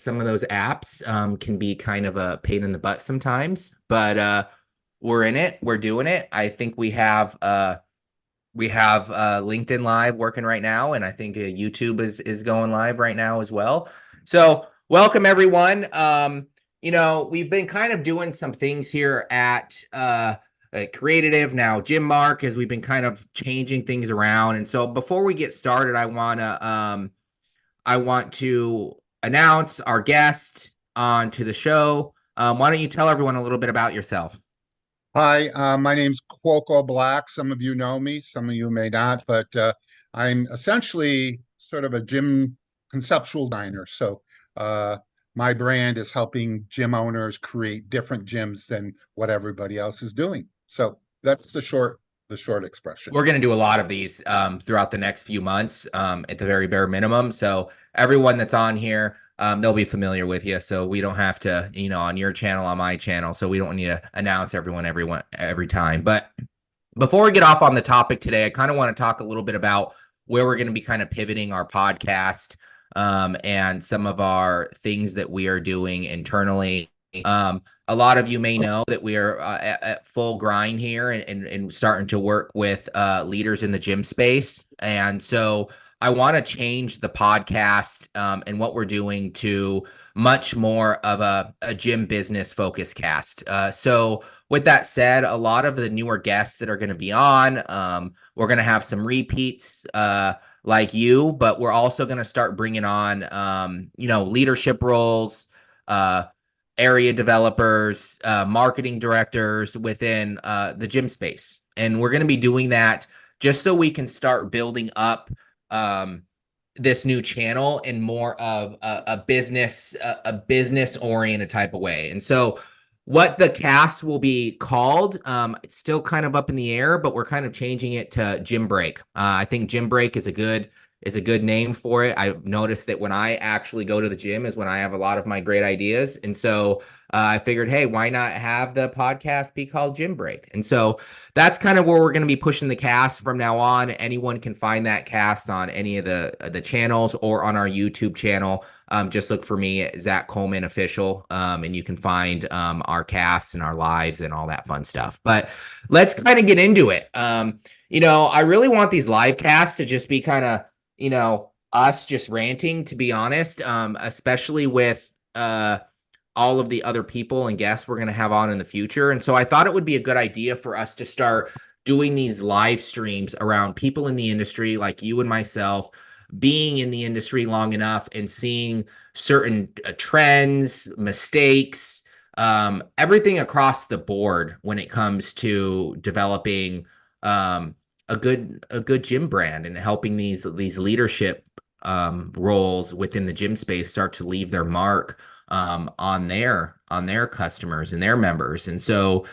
Some of those apps can be kind of a pain in the butt sometimes, but we're in it. We're doing it. I think we have LinkedIn Live working right now, and I think YouTube is going live right now as well. So welcome everyone. We've been kind of doing some things here at Creative now, Jim Mark, as we've been kind of changing things around. And so before we get started, I want to announce our guest on to the show. Why don't you tell everyone a little bit about yourself? Hi, my name's Cuoco Black. Some of you know me, some of you may not, but I'm essentially sort of a gym conceptual designer. So my brand is helping gym owners create different gyms than what everybody else is doing. So that's the short expression. We're going to do a lot of these throughout the next few months at the very bare minimum. So everyone that's on here, they'll be familiar with you. So we don't have to, on your channel, on my channel. So we don't need to announce everyone every time. But before we get off on the topic today, I kind of want to talk a little bit about where we're going to be kind of pivoting our podcast and some of our things that we are doing internally. A lot of you may know that we are at full grind here and starting to work with leaders in the gym space. And so I want to change the podcast and what we're doing to much more of a gym business focus cast. So with that said, a lot of the newer guests that are going to be on, we're going to have some repeats like you, but we're also going to start bringing on, leadership roles, area developers, marketing directors within the gym space. And we're going to be doing that just so we can start building up this new channel in more of a business oriented type of way. And so what the cast will be called, it's still kind of up in the air, but we're kind of changing it to Gym Break. I think Gym Break is a good name for it. I've noticed that when I actually go to the gym is when I have a lot of my great ideas. And so I figured, hey, why not have the podcast be called Gym Break? And so that's kind of where we're going to be pushing the cast from now on. Anyone can find that cast on any of the channels or on our YouTube channel. Just look for me, Zach Coleman Official, and you can find our cast and our lives and all that fun stuff. But let's kind of get into it. I really want these live casts to just be kind of, us just ranting, to be honest, especially with all of the other people and guests we're going to have on in the future. And so I thought it would be a good idea for us to start doing these live streams around people in the industry like you and myself, being in the industry long enough and seeing certain trends, mistakes, everything across the board when it comes to developing a good gym brand and helping these leadership roles within the gym space start to leave their mark on their customers and their members. And so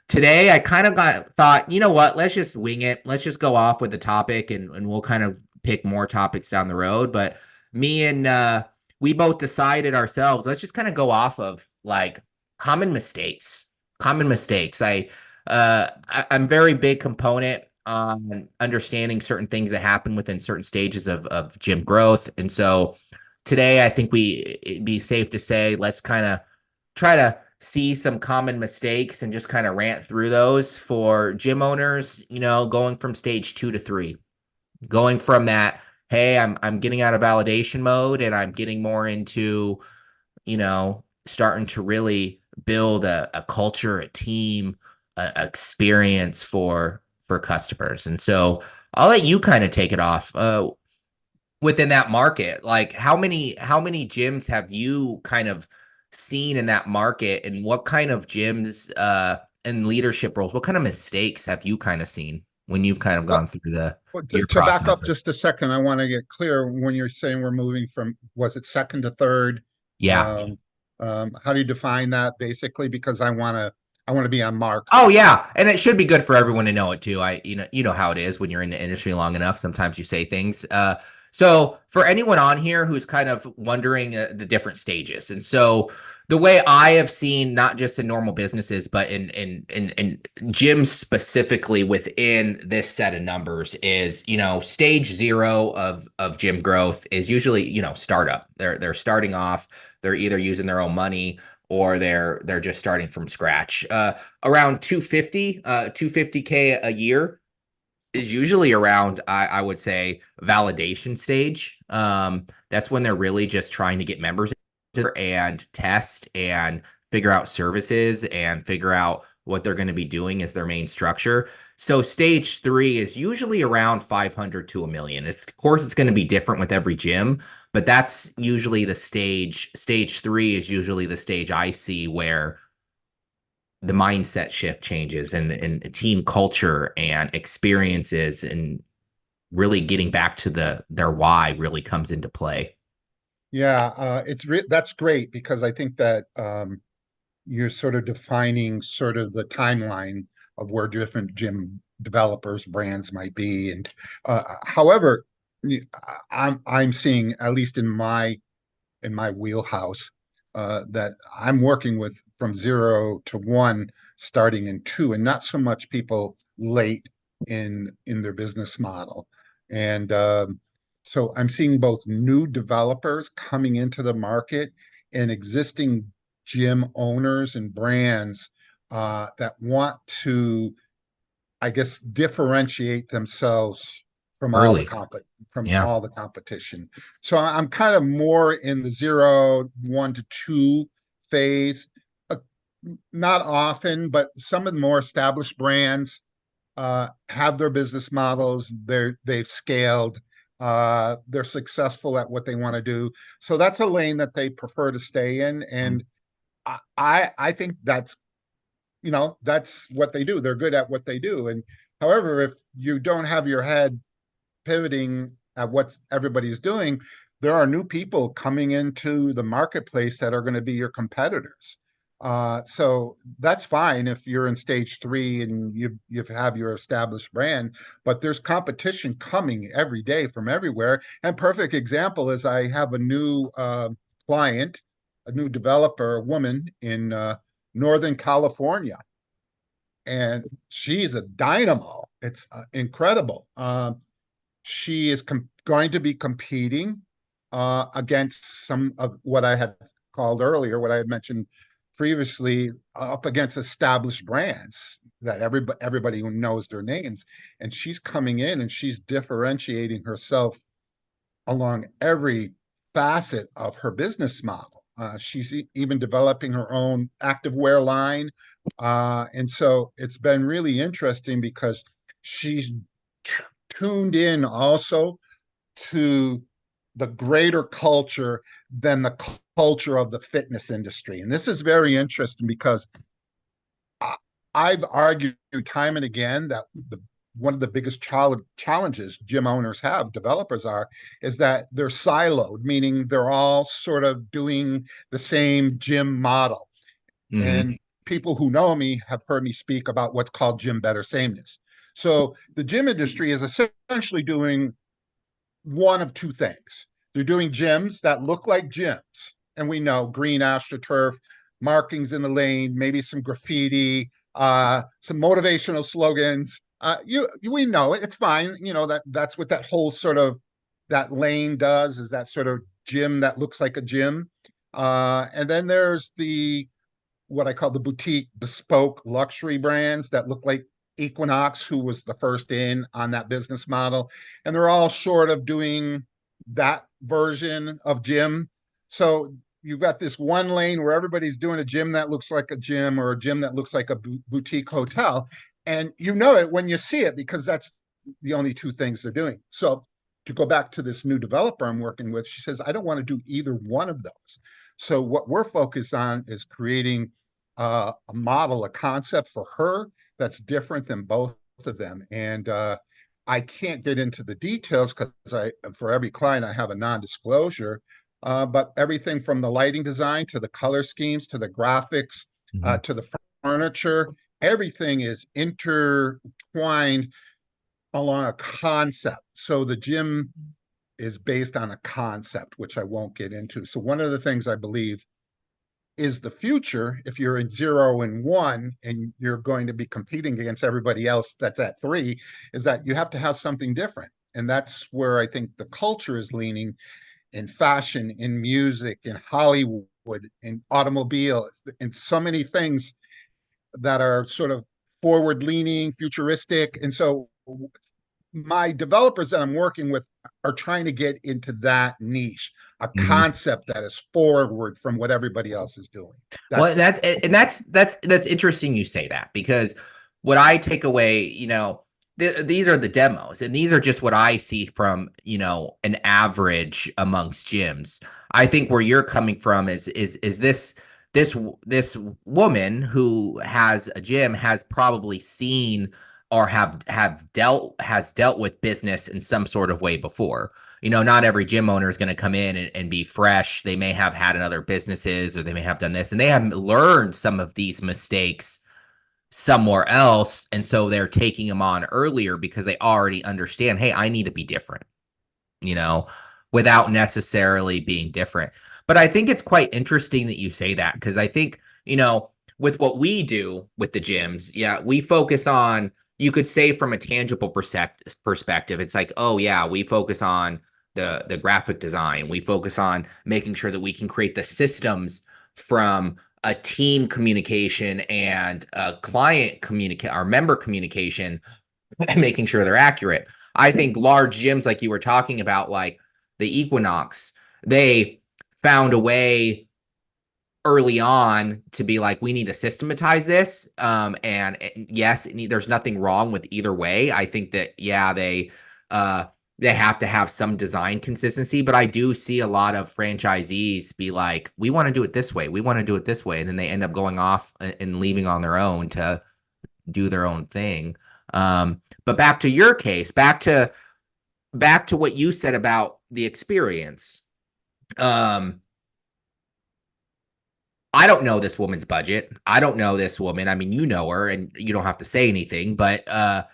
today I kind of thought, you know what, let's just wing it. Let's just go off with the topic and we'll kind of pick more topics down the road. But me and we both decided ourselves, let's just kind of go off of like common mistakes. I'm very big component on understanding certain things that happen within certain stages of gym growth. And so today, I think it'd be safe to say, let's kind of try to see some common mistakes and just kind of rant through those for gym owners, going from stage 2 to 3, going from that, hey, I'm getting out of validation mode and I'm getting more into, starting to really build a culture, a team, a experience for customers. And so I'll let you kind of take it off. Within that market, like how many gyms have you kind of seen in that market, and what kind of gyms and leadership roles, what kind of mistakes have you kind of seen when you've kind of gone through your To back up processes? just a second, I want to get clear when you're saying we're moving from, was it second to third? Yeah. Um, how do you define that basically? Because I want to be on mark. Oh yeah, and it should be good for everyone to know it too. You know how it is when you're in the industry long enough. Sometimes you say things. So for anyone on here who's kind of wondering the different stages, and so The way I have seen, not just in normal businesses, but in gyms specifically within this set of numbers, is stage zero of gym growth is usually startup. They're starting off. They're either using their own money or they're just starting from scratch. Around 250K a year is usually around, I would say, validation stage. That's when they're really just trying to get members and test and figure out services and figure out what they're going to be doing as their main structure. So stage three is usually around 500 to a million. Of course, it's going to be different with every gym, but that's usually the stage. Stage three is usually the stage I see where the mindset shift changes and team culture and experiences and really getting back to their why really comes into play. Yeah, that's great because I think that you're sort of defining sort of the timeline of where different gym developers brands might be. And however, I'm seeing, at least in my wheelhouse, that I'm working with from zero to one, starting in two, and not so much people late in their business model. And so I'm seeing both new developers coming into the market and existing gym owners and brands that want to, I guess, differentiate themselves from Early. from Yeah. all the competition. So I'm kind of more in the zero, one to two phase. Uh, Not often, but some of the more established brands have their business models. They've scaled. They're successful at what they want to do. So that's a lane that they prefer to stay in, and I think that's what they do. They're good at what they do. And however, if you don't have your head pivoting at what everybody's doing, there are new people coming into the marketplace that are going to be your competitors. So that's fine if you're in stage three and you have your established brand, but there's competition coming every day from everywhere. And perfect example is I have a new client, a new developer, a woman in Northern California, and she's a dynamo. It's incredible. She is going to be competing against some of what I had called earlier, what I had mentioned previously, up against established brands that everybody who knows their names. And she's coming in and she's differentiating herself along every facet of her business model. She's even developing her own activewear line. And so it's been really interesting because she's tuned in also to the greater culture than the culture of the fitness industry. And this is very interesting because I've argued time and again that one of the biggest challenges gym owners have, developers are, is that they're siloed, meaning they're all sort of doing the same gym model. Hmm. And people who know me have heard me speak about what's called gym better sameness. So the gym industry is essentially doing one of two things. They're doing gyms that look like gyms. And we know green astroturf, markings in the lane, maybe some graffiti, some motivational slogans. We know it. It's fine. You know that's what that whole sort of that lane does, is that sort of gym that looks like a gym. And then there's the what I call the boutique bespoke luxury brands that look like Equinox, who was the first in on that business model. And they're all short of doing that version of gym. So you've got this one lane where everybody's doing a gym that looks like a gym or a gym that looks like a boutique hotel. And you know it when you see it because that's the only two things they're doing. So to go back to this new developer I'm working with, she says, I don't want to do either one of those. So what we're focused on is creating a model, a concept for her that's different than both of them. And I can't get into the details because for every client, I have a non-disclosure. But everything from the lighting design to the color schemes to the graphics Hmm. to the furniture, everything is intertwined along a concept. So the gym is based on a concept, which I won't get into. So one of the things I believe is the future if you're in 0 and 1 and you're going to be competing against everybody else that's at 3, is that you have to have something different. And that's where I think the culture is leaning in fashion, in music, in Hollywood, in automobile, in so many things that are sort of forward leaning, futuristic. And so my developers that I'm working with are trying to get into that niche, a Mhm. concept that is forward from what everybody else is doing. Well, That's that's interesting you say that, because what I take away, these are the demos, and these are just what I see from, an average amongst gyms. I think where you're coming from is this woman who has a gym has probably seen or has dealt with business in some sort of way before. Not every gym owner is going to come in and be fresh. They may have had in other businesses, or they may have done this, and they have learned some of these mistakes somewhere else. And so they're taking them on earlier because they already understand, hey, I need to be different, you know, without necessarily being different. But I think it's quite interesting that you say that, because I think, with what we do with the gyms, yeah, we focus on, you could say from a tangible perspective, it's like, oh yeah, we focus on the graphic design. We focus on making sure that we can create the systems from a team communication and a client communicate, our member communication, and making sure they're accurate. I think large gyms, like you were talking about, like the Equinox, they found a way early on to be like, we need to systematize this. And yes, there's nothing wrong with either way. I think that, yeah, they have to have some design consistency, but I do see a lot of franchisees be like, we want to do it this way. We want to do it this way. And then they end up going off and leaving on their own to do their own thing. But back to your case, back to what you said about the experience. Um, I don't know this woman's budget. I don't know this woman. I mean, you know her and you don't have to say anything, but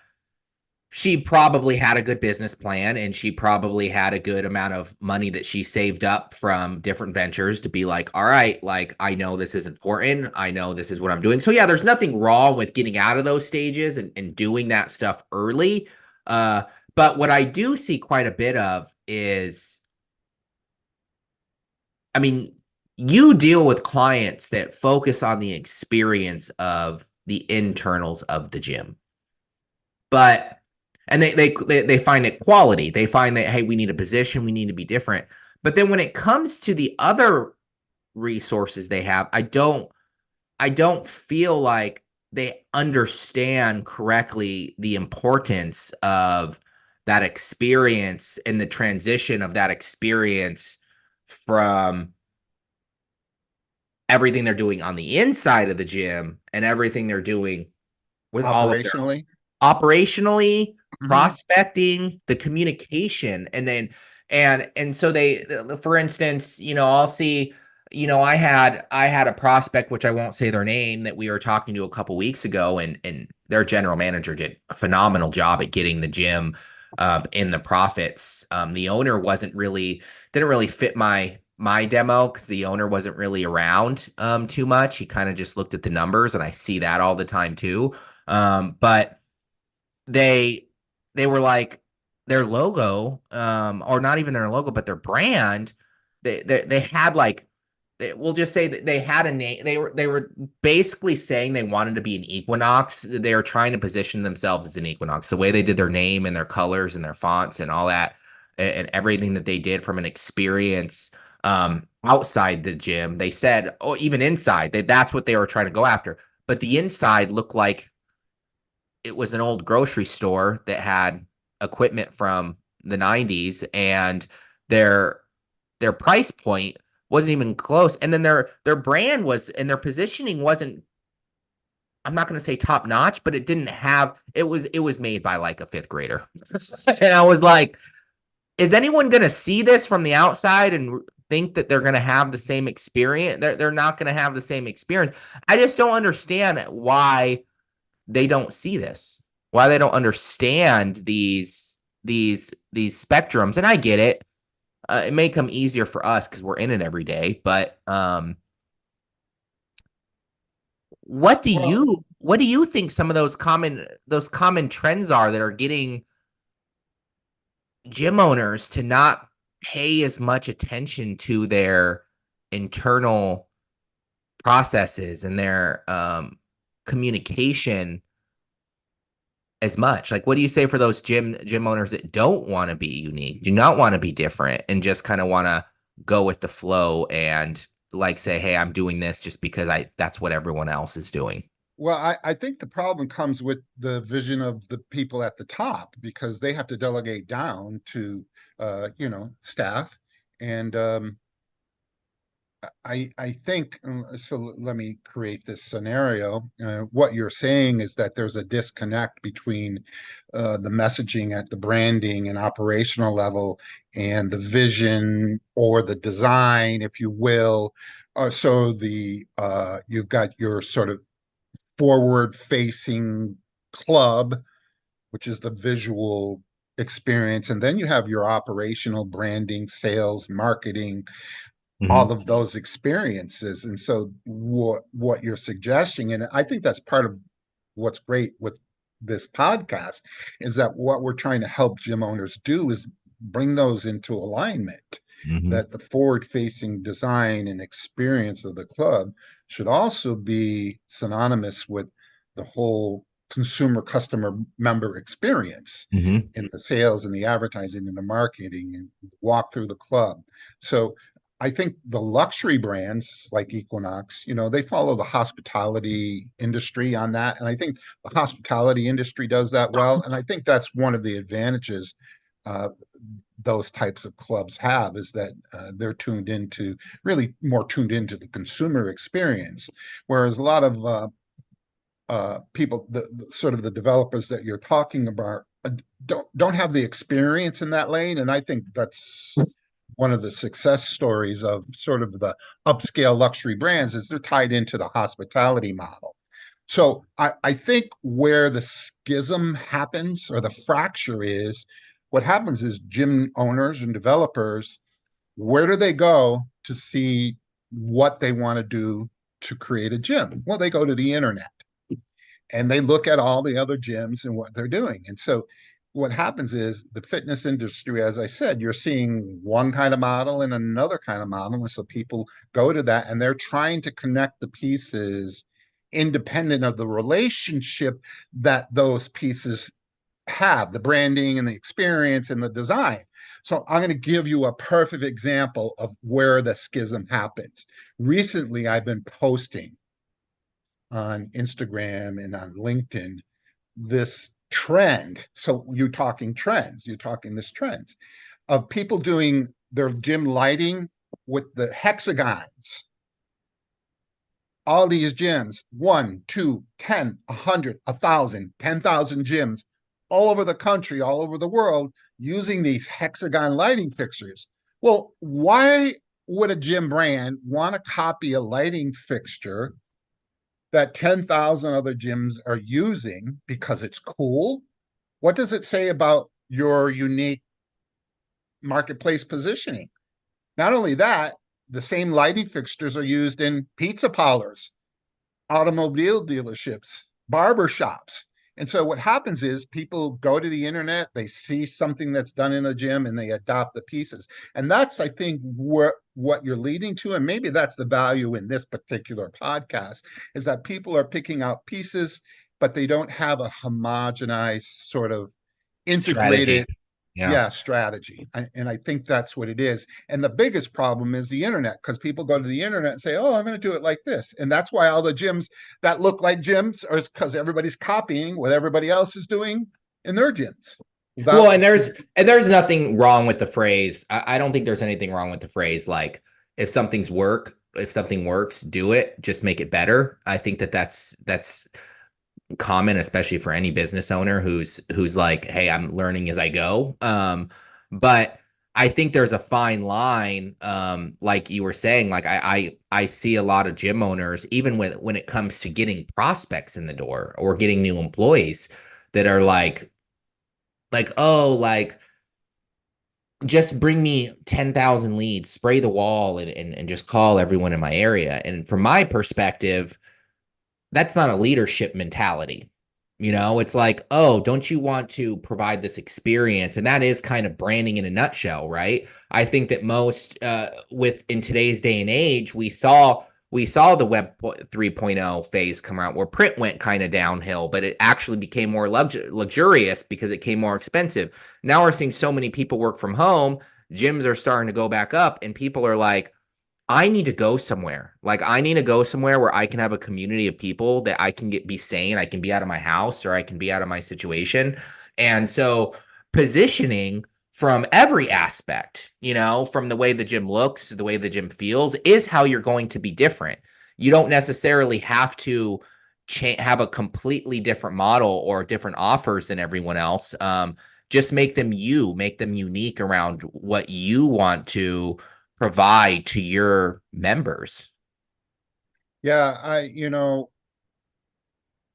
she probably had a good business plan, and she probably had a good amount of money that she saved up from different ventures to be like, all right, like, I know this is important. I know this is what I'm doing. So yeah, there's nothing wrong with getting out of those stages and doing that stuff early. Uh, but what I do see quite a bit of is, I mean, you deal with clients that focus on the experience of the internals of the gym, but and they find it quality. They find that, hey, we need a position, we need to be different. But then when it comes to the other resources they have, I don't feel like they understand correctly the importance of that experience and the transition of that experience from everything they're doing on the inside of the gym and everything they're doing with all of their operationally. operationally, Mhm. prospecting, the communication, and then and so they, for instance, I'll see, I had a prospect, which I won't say their name, that we were talking to a couple weeks ago, and their general manager did a phenomenal job at getting the gym in the profits. The owner didn't really fit my demo, because the owner wasn't really around too much. He kind of just looked at the numbers, and I see that all the time too. But they they were like, their logo, or not even their logo, but their brand, they had like, we'll just say that they had a name. They were basically saying they wanted to be an Equinox. They were trying to position themselves as an Equinox. The way they did their name and their colors and their fonts and all that, and everything that they did from an experience outside the gym, they said, oh, even inside, that's what they were trying to go after. But the inside looked like it was an old grocery store that had equipment from the 90s, and their their price point wasn't even close, and then their brand was, and their positioning wasn't, I'm not going to say top notch, but it was made by like a fifth grader. And I was like, is anyone going to see this from the outside and think that they're going to have the same experience? They're not going to have the same experience. I just don't understand why they don't see this, why they don't understand these spectrums. And I get it. It may come easier for us because we're in it every day, but Well, what do you think some of those common trends are that are getting gym owners to not pay as much attention to their internal processes and their communication as much? Like, what do you say for those gym owners that don't want to be unique, do not want to be different, and just kind of want to go with the flow and like say, hey, I'm doing this just because I that's what everyone else is doing? well, I think the problem comes with the vision of the people at the top because they have to delegate down to, staff. And I think, so let me create this scenario. What you're saying is that there's a disconnect between the messaging at the branding and operational level and the vision or the design, if you will. So the you've got your sort of forward facing club, which is the visual experience. And then you have your operational branding, sales, marketing, Hmm. all of those experiences. And so what you're suggesting, and I think that's part of what's great with this podcast, is that what we're trying to help gym owners do is bring those into alignment. Hmm. That the forward facing design and experience of the club should also be synonymous with the whole consumer customer member experience Hmm. in the sales and the advertising and the marketing and walk through the club. So I think the luxury brands like Equinox, they follow the hospitality industry on that. And I think the hospitality industry does that well. And I think that's one of the advantages uh, those types of clubs have is that they're really more tuned into the consumer experience. Whereas a lot of people, the sort of the developers that you're talking about, don't have the experience in that lane, and I think that's one of the success stories of sort of the upscale luxury brands is they're tied into the hospitality model. So I think where the schism happens or the fracture is, what happens is gym owners and developers, where do they go to see what they want to do to create a gym? Well, they go to the internet and they look at all the other gyms and what they're doing. And so what happens is the fitness industry, as I said, you're seeing one kind of model and another kind of model. And so people go to that and they're trying to connect the pieces independent of the relationship that those pieces have, the branding and the experience and the design. So I'm going to give you a perfect example of where the schism happens. Recently, I've been posting on Instagram and on LinkedIn this trend. So you're talking trends, you're talking this trends of people doing their gym lighting with the hexagons. All these gyms, 1, 2, 10, 100, 1,000, 10,000 gyms all over the country, all over the world, using these hexagon lighting fixtures. Well, why would a gym brand want to copy a lighting fixture that 10,000 other gyms are using because it's cool? What does it say about your unique marketplace positioning? Not only that, the same lighting fixtures are used in pizza parlors, automobile dealerships, barber shops. And so what happens is people go to the internet, they see something that's done in a gym and they adopt the pieces. And that's, I think, what you're leading to. And maybe that's the value in this particular podcast is that people are picking out pieces, but they don't have a homogenized sort of Strategy. integrated, Yeah. yeah, strategy. And I think that's what it is. And the biggest problem is the internet because people go to the internet and say, oh, I'm going to do it like this. And that's why all the gyms that look like gyms are because everybody's copying what everybody else is doing in their gyms Well, without, and there's nothing wrong with the phrase. I don't think there's anything wrong with the phrase like if something works, do it, just make it better. I think that that's common, especially for any business owner who's like, hey, I'm learning as I go. But I think there's a fine line, like you were saying, like I see a lot of gym owners, even when it comes to getting prospects in the door or getting new employees that are oh, like just bring me 10,000 leads, spray the wall and just call everyone in my area. And from my perspective, that's not a leadership mentality. It's like, oh, don't you want to provide this experience? And that is kind of branding in a nutshell, right? I think that most with in today's day and age, we saw the web 3.0 phase come out where print went kind of downhill, but it actually became more luxurious because it became more expensive. Now we're seeing so many people work from home, gyms are starting to go back up, and people are like, I need to go somewhere. Like I need to go somewhere where I can have a community of people that I can be sane. I can be out of my house or I can be out of my situation. And so positioning from every aspect, from the way the gym looks to the way the gym feels is how you're going to be different. You don't necessarily have to have a completely different model or different offers than everyone else. Just make them make them unique around what you want to provide to your members. Yeah,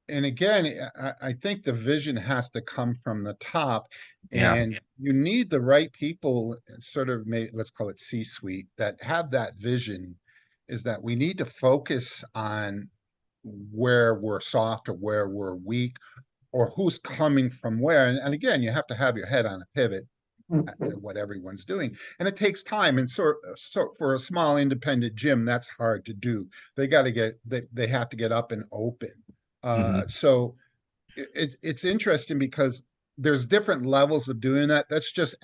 and again, I think the vision has to come from the top, Yeah. and you need the right people, sort of, let's call it C-suite, that have that vision. Is that we need to focus on where we're soft or where we're weak, or who's coming from where. And again, you have to have your head on a pivot at what everyone's doing, and it takes time. And so for a small independent gym, that's hard to do. They have to get up and open. Mhm. So it's interesting because there's different levels of doing that. That's just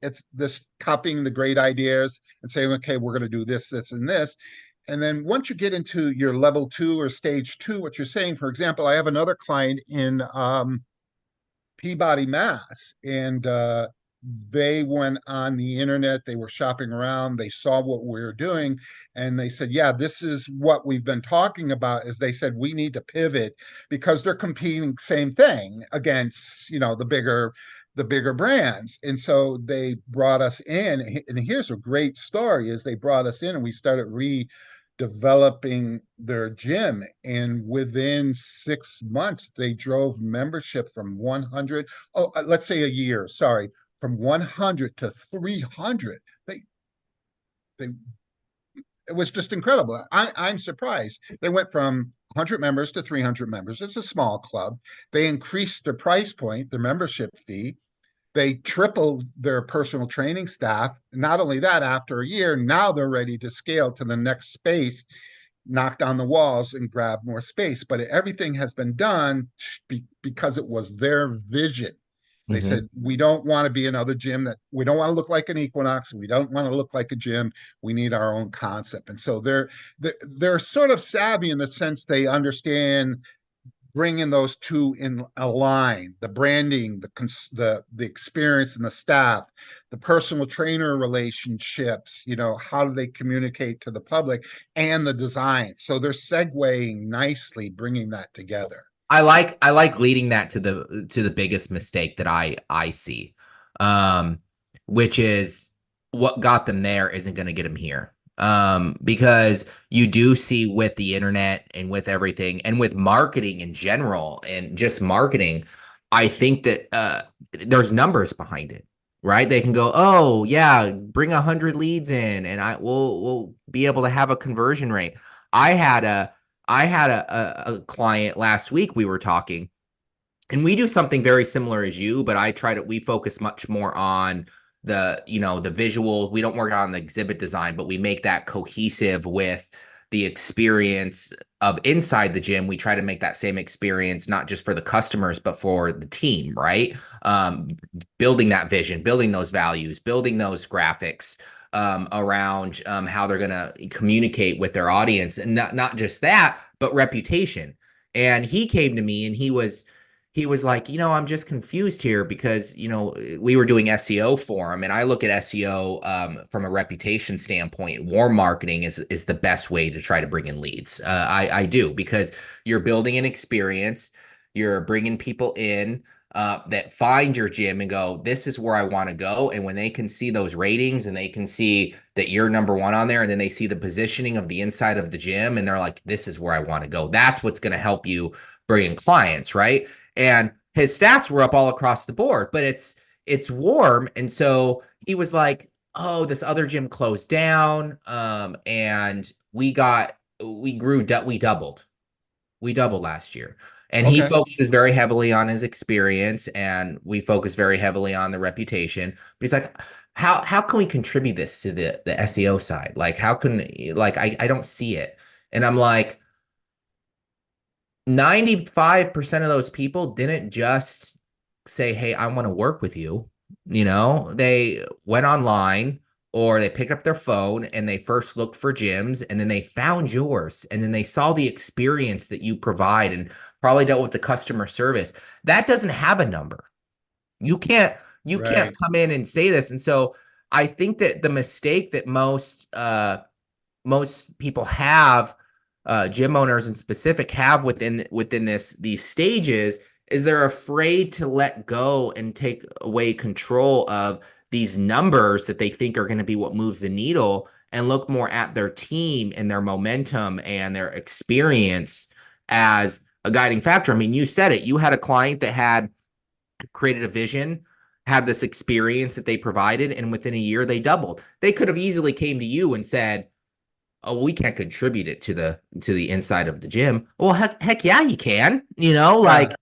it's this copying the great ideas and saying, okay, we're going to do this, this, and this. And then once you get into your level two or stage two, what you're saying, for example, I have another client in Peabody, Mass, and they went on the internet. They were shopping around. They saw what we were doing, and they said, "Yeah, this is what we've been talking about." Is they said we need to pivot because they're competing same thing against the bigger brands. And so they brought us in. And here's a great story: is they brought us in, and we started developing their gym. And within 6 months, they drove membership from 100, let's say a year, sorry, from 100 to 300. They It was just incredible. I'm surprised. They went from 100 members to 300 members. It's a small club. They increased their price point, their membership fee. They tripled their personal training staff. Not only that, after a year, now they're ready to scale to the next space, knock down the walls and grab more space. But everything has been done because it was their vision. They Mhm. said, we don't want to be another gym, that we don't want to look like an Equinox. We don't want to look like a gym. We need our own concept. And so they're sort of savvy in the sense they understand bringing those two in a line: the branding, the experience and the staff, the personal trainer relationships, how do they communicate to the public, and the design. So they're segueing nicely, bringing that together. I like leading that to the biggest mistake that I see. Um which is what got them there isn't going to get them here. Because you do see with the internet and with everything and with marketing in general and just marketing, I think that there's numbers behind it, right? They can go, oh yeah, bring 100 leads in and we'll be able to have a conversion rate. I had a I had a client last week. We were talking, and we do something very similar as you, but we focus much more on the visual. We don't work on the exhibit design, but we make that cohesive with the experience of inside the gym. We try to make that same experience, not just for the customers, but for the team, right? Building that vision, building those values, building those graphics around how they're going to communicate with their audience. And not just that, but reputation. And he came to me and he was like, I'm just confused here because, we were doing SEO for him. And I look at SEO from a reputation standpoint. Warm marketing is the best way to try to bring in leads. I do, because you're building an experience. You're bringing people in that find your gym and go, this is where I want to go. And when they can see those ratings and they can see that you're number one on there, and then they see the positioning of the inside of the gym and they're like, this is where I want to go. That's what's going to help you bring in clients, right? And his stats were up all across the board, but it's warm. And so he was like, oh, this other gym closed down. And we doubled. We doubled last year. And he Okay. focuses very heavily on his experience, and we focus very heavily on the reputation. But he's like, how can we contribute this to the SEO side? Like, how can, like, I don't see it. And I'm like, 95% of those people didn't just say, "Hey, I want to work with you." They went online or they picked up their phone and they first looked for gyms, and then they found yours, and then they saw the experience that you provide and probably dealt with the customer service. That doesn't have a number. You can't you can't Right. come in and say this. And so I think that the mistake that most people have, gym owners in specific have within these stages, is they're afraid to let go and take away control of these numbers that they think are going to be what moves the needle, and look more at their team and their momentum and their experience as a guiding factor. I mean, you said it. You had a client that had created a vision, had this experience that they provided, and within a year they doubled. They could have easily came to you and said, "Oh, we can't contribute it to the inside of the gym." Well, heck yeah, you can. Yeah. Like,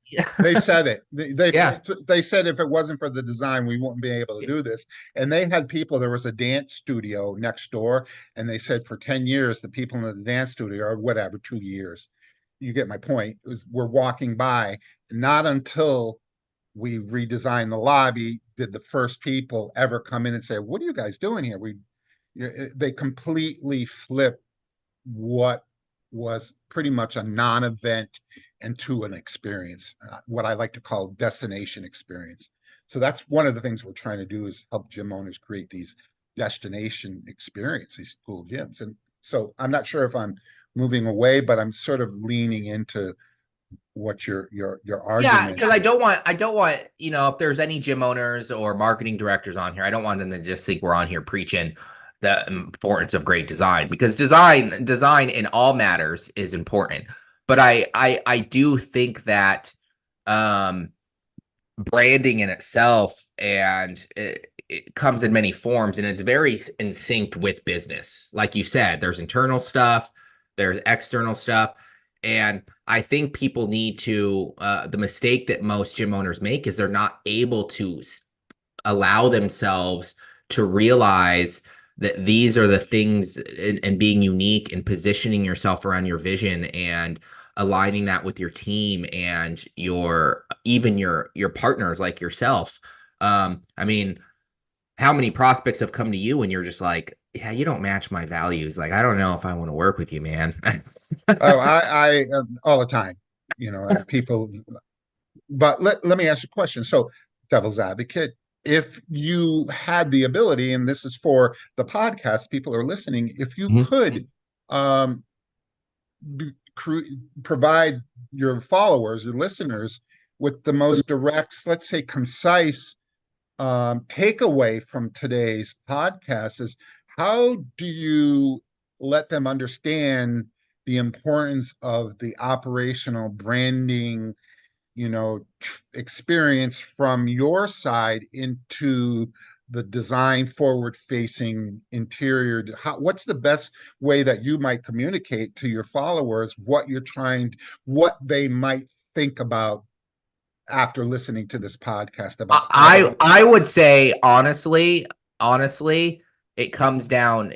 They said it. yeah, They said if it wasn't for the design, we wouldn't be able to do this. And they had people. There was a dance studio next door, and they said for 10 years, the people in the dance studio, or whatever, 2 years, you get my point. Were walking by. Not until we redesigned the lobby did the first people ever come in and say, "What are you guys doing here?" They completely flipped what was pretty much a non-event into an experience, what I like to call destination experience. So that's one of the things we're trying to do, is help gym owners create these destination experience, these cool gyms. And so I'm not sure if I'm moving away, but I'm sort of leaning into what your yeah, argument because is. I don't want, if there's any gym owners or marketing directors on here, I don't want them to just think we're on here preaching the importance of great design, because design in all matters is important. But I do think that um branding in itself, and it comes in many forms, and it's very in sync with business. Like you said, there's internal stuff, there's external stuff. And I think people need to, the mistake that most gym owners make is they're not able to allow themselves to realize that these are the things, and being unique and positioning yourself around your vision and aligning that with your team and your partners like yourself. I mean, how many prospects have come to you and you're just like, "Yeah, you don't match my values. Like, I don't know if I want to work with you, man." Oh, I all the time, people. But let me ask you a question. So, devil's advocate, if you had the ability, and this is for the podcast, people are listening, if you Mhm. could um, provide your followers, your listeners, with the most direct, let's say concise takeaway from today's podcast, is how do you let them understand the importance of the operational branding, experience from your side into the design forward facing interior? What's the best way that you might communicate to your followers what they might think about after listening to this podcast about how to? I would say honestly, it comes down.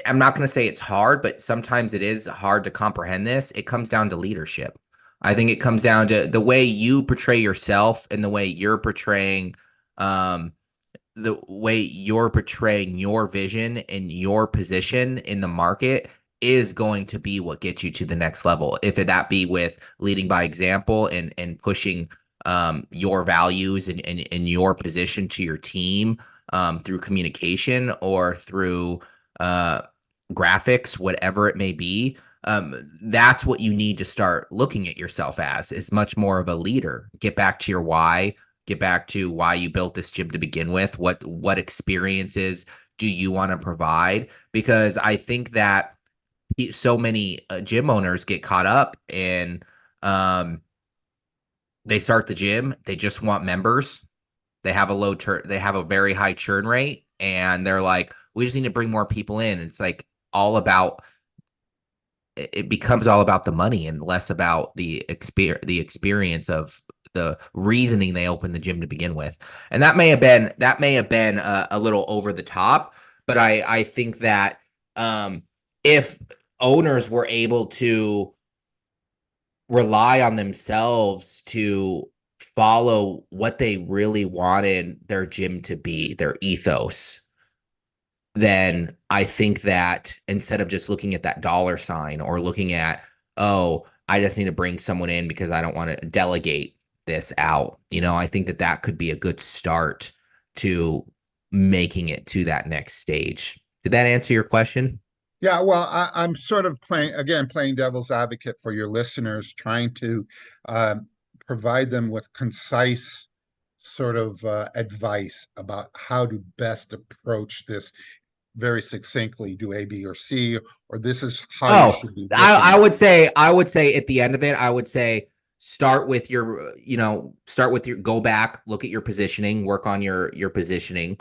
I'm not going to say it's hard, but sometimes it is hard to comprehend this. It comes down to leadership. I think it comes down to the way you portray yourself, and um, the way you're portraying your vision and your position in the market is going to be what gets you to the next level. If that be with leading by example and pushing your values and your position to your team, through communication or through uh, graphics, whatever it may be. That's what you need to start looking at yourself as, is much more of a leader. Get back to your why. Get back to why you built this gym to begin with. What experiences do you want to provide? Because I think that so many gym owners get caught up in, um, they start the gym, they just want members. They have a very high churn rate, and they're like, "We just need to bring more people in." It's like all about it becomes all about the money and less about the experience of the reasoning they opened the gym to begin with. And that may have been a little over the top, but I think that if owners were able to rely on themselves to follow what they really wanted their gym to be, their ethos, then I think that instead of just looking at that dollar sign or looking at, oh, I just need to bring someone in because I don't want to delegate this out, I think that that could be a good start to making it to that next stage. Did that answer your question? Yeah, well, I'm sort of playing devil's advocate for your listeners, trying to um, provide them with concise sort of advice about how to best approach this very succinctly. Do A, B, or C, or this is how you Oh, should be I, looking I at would it. say I would say at the end of it, I would say start with your go back, look at your positioning, work on your positioning,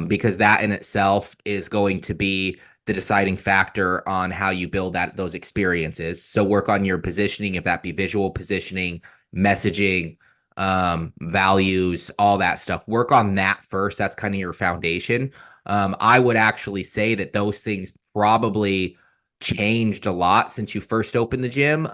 because that in itself is going to be the deciding factor on how you build those experiences. So work on your positioning, if that be visual positioning, messaging, values, all that stuff. Work on that first. That's kind of your foundation. I would actually say that those things probably changed a lot since you first opened the gym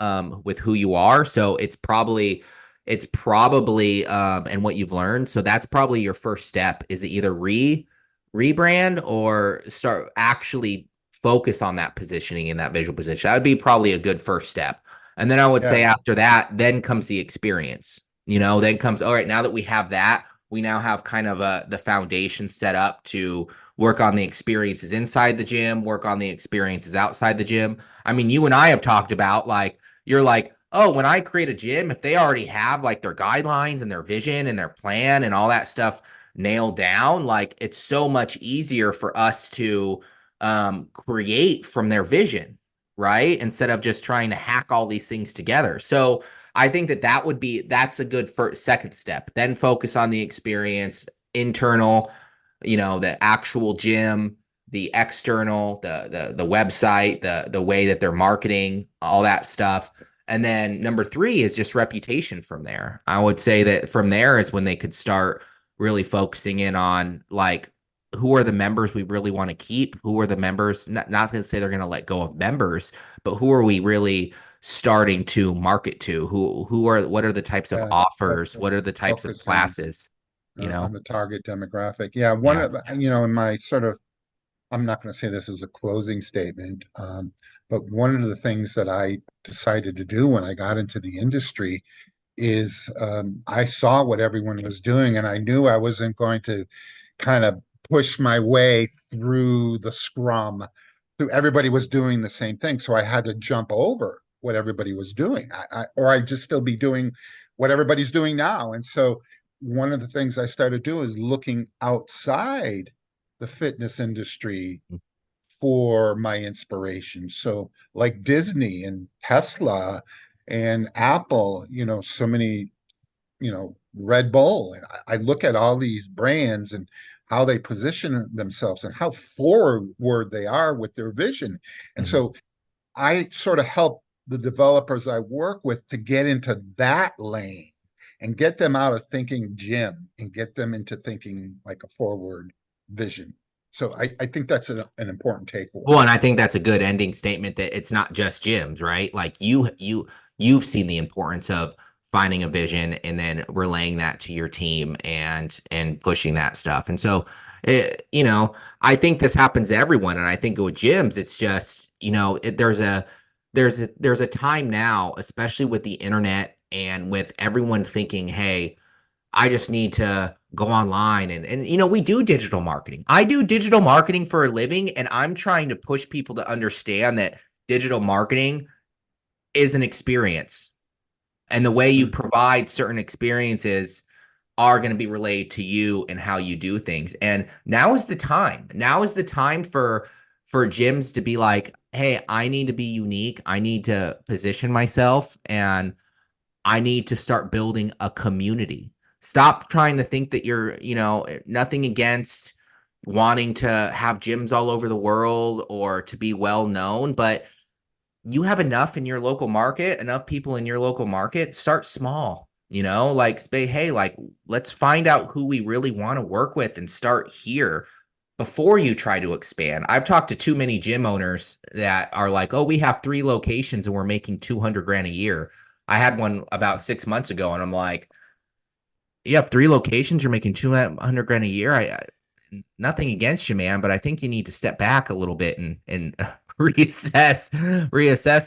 with who you are. So it's probably and what you've learned. So that's probably your first step is either rebrand or start actually focus on that positioning in that visual position. That would be probably a good first step. And then I would say Yeah, after that, then comes the experience. Then comes, all right, now that we have that, we now have kind of the foundation set up to work on the experiences inside the gym, work on the experiences outside the gym. I mean, you and I have talked about like, you're like, oh, when I create a gym, if they already have like their guidelines and their vision and their plan and all that stuff nailed down, like it's so much easier for us to create from their vision, right? Instead of just trying to hack all these things together. So I think that's a good first second step. Then focus on the experience, internal, the actual gym, the external, the website, the way that they're marketing, all that stuff. And then number three is just reputation from there. I would say that from there is when they could start really focusing in on like who are the members we really want to keep? Who are the members? Not going to say they're going to let go of members, but who are we really starting to market to? What are the types of yeah. offers? What are the types of Focusing classes? on the target demographic. Yeah, one Yeah. of in my sort of, I'm not going to say this as a closing statement, but one of the things that I decided to do when I got into the industry is I saw what everyone was doing, and I knew I wasn't going to kind of push my way through the scrum. Through everybody was doing the same thing, so I had to jump over what everybody was doing, or I'd just still be doing what everybody's doing now. And so one of the things I started doing is looking outside the fitness industry for my inspiration. So like Disney and Tesla and Apple, so many, Red Bull. And I look at all these brands and how they position themselves and how forward they are with their vision. And Mhm. so I sort of help the developers I work with to get into that lane and get them out of thinking gym and get them into thinking like a forward vision. So I think that's an important takeaway. Well, and I think that's a good ending statement that it's not just gyms, right? Like you've seen the importance of finding a vision and then relaying that to your team and pushing that stuff. And so I think this happens to everyone. And I think with gyms, it's just, there's a time now, especially with the internet and with everyone thinking, hey, I just need to go online and we do digital marketing. I do digital marketing for a living and I'm trying to push people to understand that digital marketing is an experience and the way you Mm. provide certain experiences are going to be related to you and how you do things. And now is the time. Now is the time for gyms to be like, "Hey, I need to be unique. I need to position myself and I need to start building a community. Stop trying to think that nothing against wanting to have gyms all over the world or to be well known, but you have enough in your local market, enough people in your local market, start small, like say, hey, like let's find out who we really want to work with and start here before you try to expand. I've talked to too many gym owners that are like, oh, we have 3 locations and we're making 200 grand a year. I had one about 6 months ago and I'm like, you have 3 locations, you're making 200 grand a year. Nothing against you, man, but I think you need to step back a little bit and reassess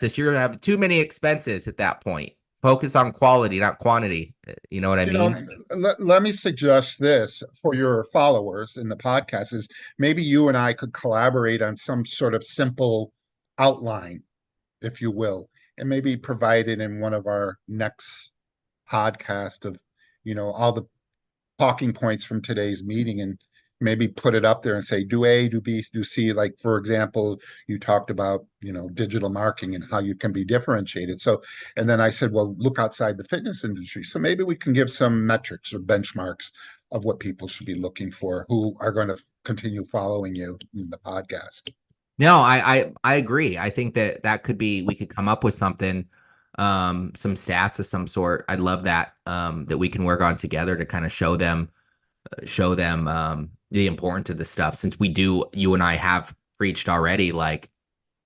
this. You're gonna have too many expenses at that point. Focus on quality, not quantity. You know what I You know, mean? let me suggest this for your followers in the podcast is maybe you and I could collaborate on some sort of simple outline, if you will, and maybe provide it in one of our next podcast of, all the talking points from today's meeting and maybe put it up there and say, do A, do B, do C. Like, for example, you talked about, digital marketing and how you can be differentiated. So, and then I said, well, look outside the fitness industry. So maybe we can give some metrics or benchmarks of what people should be looking for who are going to continue following you in the podcast. No, I agree. I think that could be, we could come up with something, some stats of some sort. I'd love that, that we can work on together to kind of show them the importance of this stuff, since you and I have preached already, like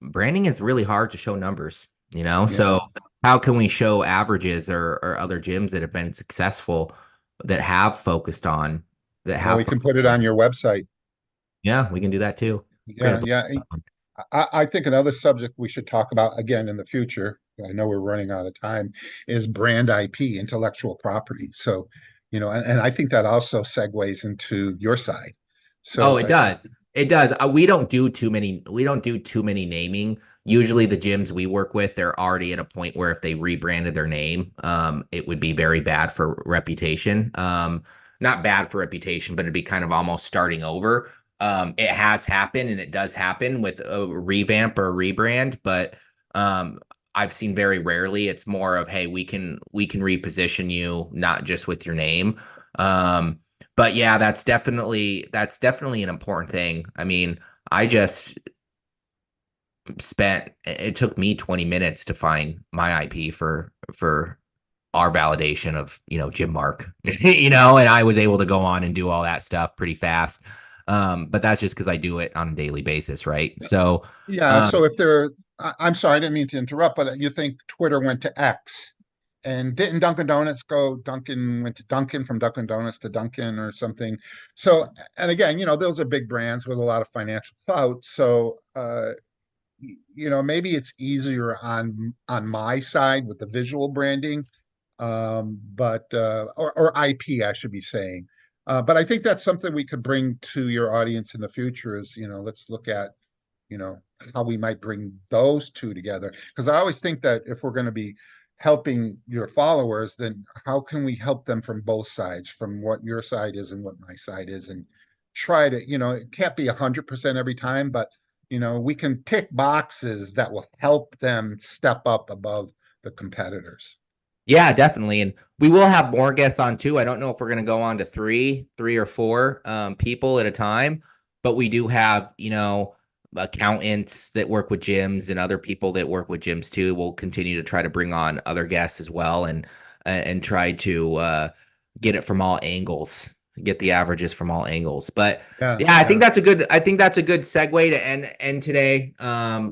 branding is really hard to show numbers, Yeah. so how can we show averages or other gyms that have been successful, that have focused on that Well, have we can focused put it on on your website. yeah, we can do that too. We're Yeah, gonna yeah. I think another subject we should talk about again in the future, I know we're running out of time, is brand IP, intellectual property. So, and I think that also segues into your side. Oh, So, it does. It does. We don't do too many naming. Usually the gyms we work with, they're already at a point where if they rebranded their name, it would be very bad for reputation. Not bad for reputation, but it'd be kind of almost starting over. It has happened and it does happen with a revamp or a rebrand, but um I've seen very rarely. It's more of, hey, we can reposition you, not just with your name. But yeah, that's definitely an important thing. I mean, I just it took me 20 minutes to find my IP for our validation of, Jim Mark, and I was able to go on and do all that stuff pretty fast. But that's just because I do it on a daily basis, right? So, yeah. um, So if there, I'm sorry, I didn't mean to interrupt, but you think Twitter went to X, and didn't Dunkin' Donuts go? Dunkin' went to Dunkin' from Dunkin' Donuts to Dunkin' or something. So, and again, those are big brands with a lot of financial clout. So, maybe it's easier on my side with the visual branding, but or IP, I should be saying. But I think that's something we could bring to your audience in the future is, let's look at, you know, how we might bring those two together. Because I always think that if we're going to be helping your followers, then how can we help them from both sides, from what your side is and what my side is, and try to, it can't be 100% every time, but we can tick boxes that will help them step up above the competitors. yeah, definitely. And we will have more guests on too. I don't know if we're going to go on to three or four people at a time, but we do have, accountants that work with gyms and other people that work with gyms too. We'll continue to try to bring on other guests as well and try to get it from all angles, get the averages from all angles. But Yeah, yeah, yeah. I think that's a good segue to end today.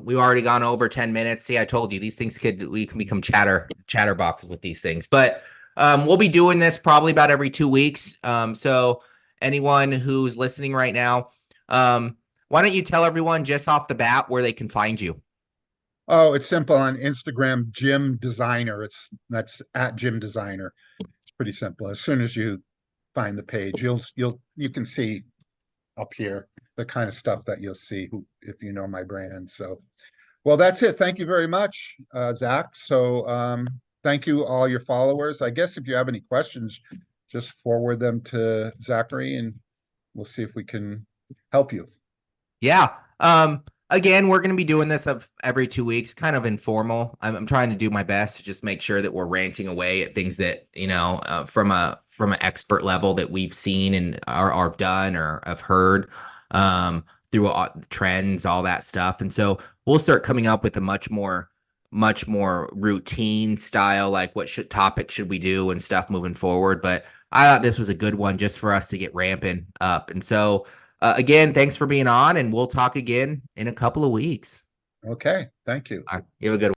We've already gone over 10 minutes. See, I told you these things we can become chatterboxes with these things. But we'll be doing this probably about every 2 weeks. So anyone who's listening right now, why don't you tell everyone just off the bat where they can find you? Oh, it's simple on Instagram, Gym Designer. That's at Gym Designer. It's pretty simple. As soon as you find the page, you can see up here the kind of stuff that you'll see if you know my brand. So, well, that's it. Thank you very much, Zach. So, thank you all your followers. I guess if you have any questions, just forward them to Zachary, and we'll see if we can help you. Yeah. Again, we're going to be doing this of every 2 weeks, kind of informal. I'm trying to do my best to just make sure that we're ranting away at things that, from an expert level that we've seen and are done or have heard, through all, trends, all that stuff. And so we'll start coming up with a much more much more routine style, like what topic should we do and stuff moving forward. But I thought this was a good one just for us to get ramping up. And so again, thanks for being on, and we'll talk again in a couple of weeks. Okay, thank you. All right, you have a good one.